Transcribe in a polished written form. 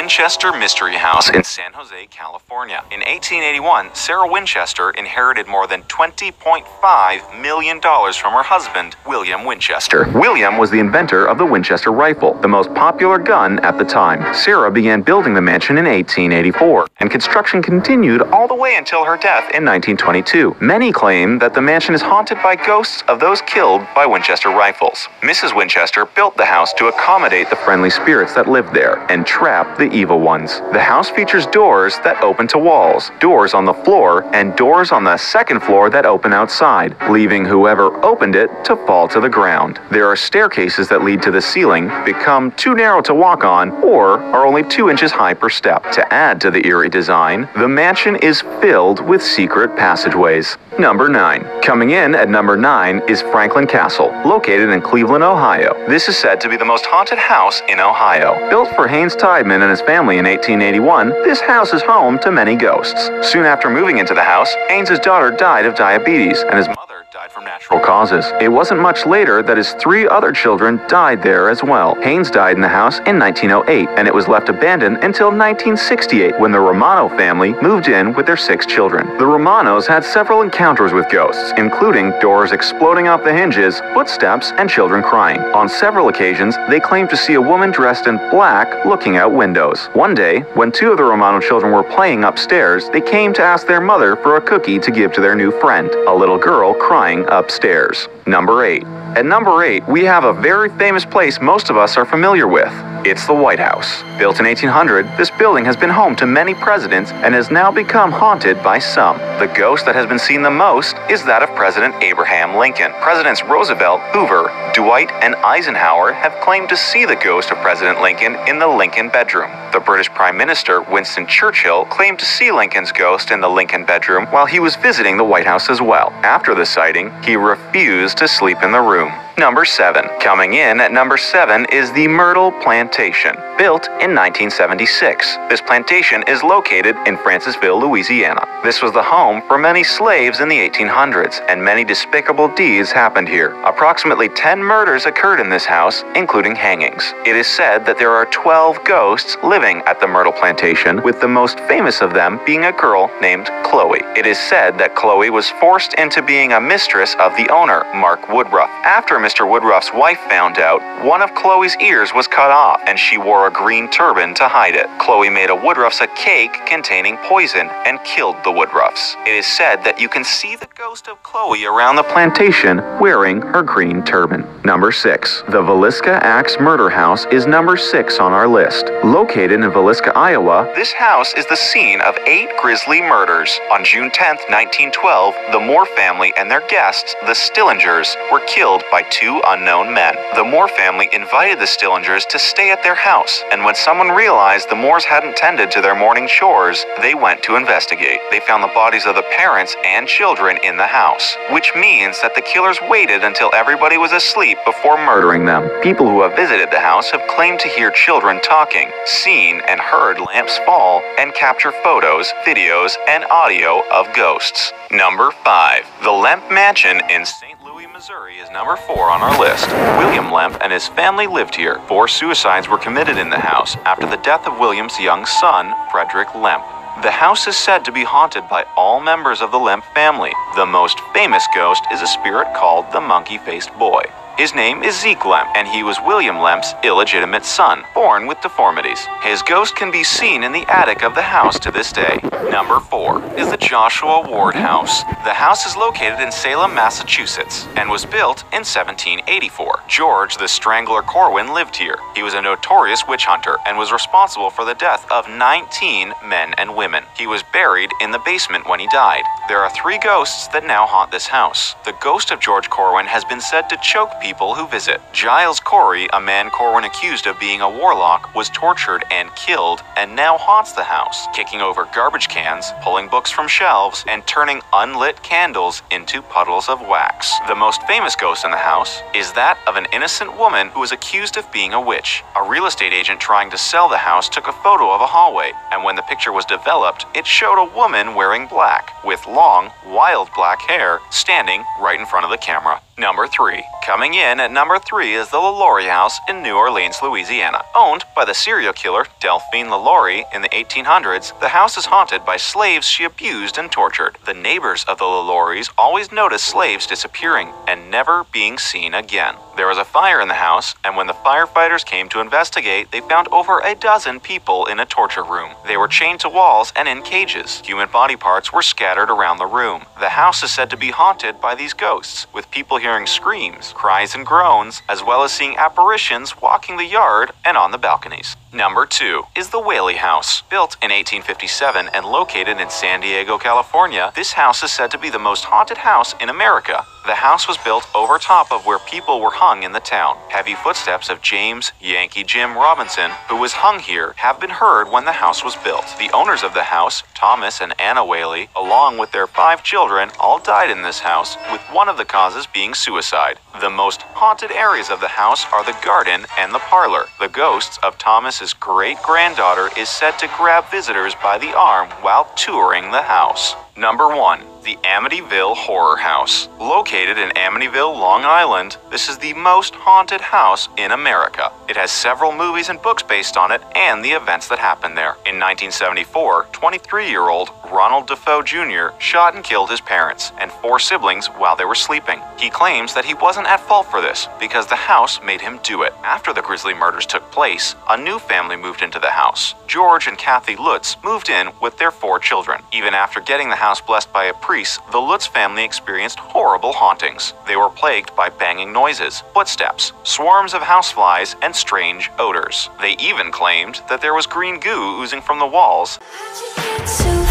Winchester Mystery House in San Jose, California. In 1881, Sarah Winchester inherited more than $20.5 million from her husband, William Winchester. William was the inventor of the Winchester rifle, the most popular gun at the time. Sarah began building the mansion in 1884, and construction continued all the way until her death in 1922. Many claim that the mansion is haunted by ghosts of those killed by Winchester rifles. Mrs. Winchester built the house to accommodate the friendly spirits that lived there and trap the evil ones. The house features doors that open to walls, doors on the floor, and doors on the second floor that open outside, leaving whoever opened it to fall to the ground. There are staircases that lead to the ceiling, become too narrow to walk on, or are only 2 inches high per step. To add to the eerie design, the mansion is filled with secret passageways. Number 9. Coming in at number 9 is Franklin Castle, located in Cleveland, Ohio. This is said to be the most haunted house in Ohio. Built for Haynes Tideman and his family in 1881, this house is home to many ghosts. Soon after moving into the house, Haynes' daughter died of diabetes, and his mother died from natural causes. It wasn't much later that his 3 other children died there as well. Haynes died in the house in 1908, and it was left abandoned until 1968 when the Romano family moved in with their 6 children. The Romanos had several encounters with ghosts, including doors exploding off the hinges, footsteps, and children crying. On several occasions, they claimed to see a woman dressed in black looking out windows. One day, when 2 of the Romano children were playing upstairs, they came to ask their mother for a cookie to give to their new friend, a little girl crying upstairs. Number 8. At number 8, we have a very famous place most of us are familiar with. It's the White House. Built in 1800, this building has been home to many presidents and has now become haunted by some. The ghost that has been seen the most is that of President Abraham Lincoln. Presidents Roosevelt, Hoover, Dwight, and Eisenhower have claimed to see the ghost of President Lincoln in the Lincoln bedroom. The British Prime Minister, Winston Churchill, claimed to see Lincoln's ghost in the Lincoln bedroom while he was visiting the White House as well. After the sighting, he refused to sleep in the room. Number 7. Coming in at number 7 is the Myrtle Plantation, built in 1976. This plantation is located in Francisville, Louisiana. This was the home for many slaves in the 1800s, and many despicable deeds happened here. Approximately 10 murders occurred in this house, including hangings. It is said that there are 12 ghosts living at the Myrtle Plantation, with the most famous of them being a girl named Chloe. It is said that Chloe was forced into being a mistress of the owner, Mark Woodruff. After Mr. Woodruff's wife found out, one of Chloe's ears was cut off, and she wore a green turban to hide it. Chloe made a Woodruff's a cake containing poison and killed the Woodruffs. It is said that you can see the ghost of Chloe around the plantation wearing her green turban. Number 6. The Villisca Axe Murder House is number 6 on our list. Located in Villisca, Iowa, this house is the scene of 8 grisly murders. On June 10, 1912, the Moore family and their guests, the Stillingers, were killed by 2 unknown men. The Moore family invited the Stillingers to stay at their house, and when someone realized the Moores hadn't tended to their morning chores, they went to investigate. They found the bodies of the parents and children in the house, which means that the killers waited until everybody was asleep before murdering them. People who have visited the house have claimed to hear children talking, seen and heard lamps fall, and capture photos, videos, and audio of ghosts. Number 5. The Lemp Mansion in St. Missouri is number 4 on our list. William Lemp and his family lived here. 4 suicides were committed in the house after the death of William's young son, Frederick Lemp. The house is said to be haunted by all members of the Lemp family. The most famous ghost is a spirit called the Monkey-Faced Boy. His name is Zeke Lemp, and he was William Lemp's illegitimate son, born with deformities. His ghost can be seen in the attic of the house to this day. Number 4 is the Joshua Ward House. The house is located in Salem, Massachusetts, and was built in 1784. George the Strangler Corwin lived here. He was a notorious witch hunter and was responsible for the death of 19 men and women. He was buried in the basement when he died. There are 3 ghosts that now haunt this house. The ghost of George Corwin has been said to choke people who visit. Giles Corey, a man Corwin accused of being a warlock, was tortured and killed and now haunts the house, kicking over garbage cans, pulling books from shelves, and turning unlit candles into puddles of wax. The most famous ghost in the house is that of an innocent woman who was accused of being a witch. A real estate agent trying to sell the house took a photo of a hallway, and when the picture was developed, it showed a woman wearing black, with long, wild black hair, standing right in front of the camera. Number 3. Coming in at number 3 is the LaLaurie House in New Orleans, Louisiana. Owned by the serial killer Delphine LaLaurie in the 1800s, the house is haunted by slaves she abused and tortured. The neighbors of the LaLauries always noticed slaves disappearing and never being seen again. There was a fire in the house, and when the firefighters came to investigate, they found over a dozen people in a torture room. They were chained to walls and in cages. Human body parts were scattered around the room. The house is said to be haunted by these ghosts, with people hearing screams, cries, and groans, as well as seeing apparitions walking the yard and on the balconies. Number 2 is the Whaley House. Built in 1857 and located in San Diego, California, this house is said to be the most haunted house in America. The house was built over top of where people were hung in the town. Heavy footsteps of James Yankee Jim Robinson, who was hung here, have been heard when the house was built. The owners of the house, Thomas and Anna Whaley, along with their 5 children, all died in this house, with one of the causes being suicide. The most haunted areas of the house are the garden and the parlor. The ghosts of Thomas's great-granddaughter is said to grab visitors by the arm while touring the house. Number 1. The Amityville Horror House. Located in Amityville, Long Island, this is the most haunted house in America. It has several movies and books based on it and the events that happened there. In 1974, 23-year-old Ronald Defoe Jr. shot and killed his parents and 4 siblings while they were sleeping. He claims that he wasn't at fault for this because the house made him do it. After the grisly murders took place, a new family moved into the house. George and Kathy Lutz moved in with their 4 children. Even after getting the house blessed by a priest, the Lutz family experienced horrible hauntings. They were plagued by banging noises, footsteps, swarms of houseflies, and strange odors. They even claimed that there was green goo oozing from the walls. How'd you get so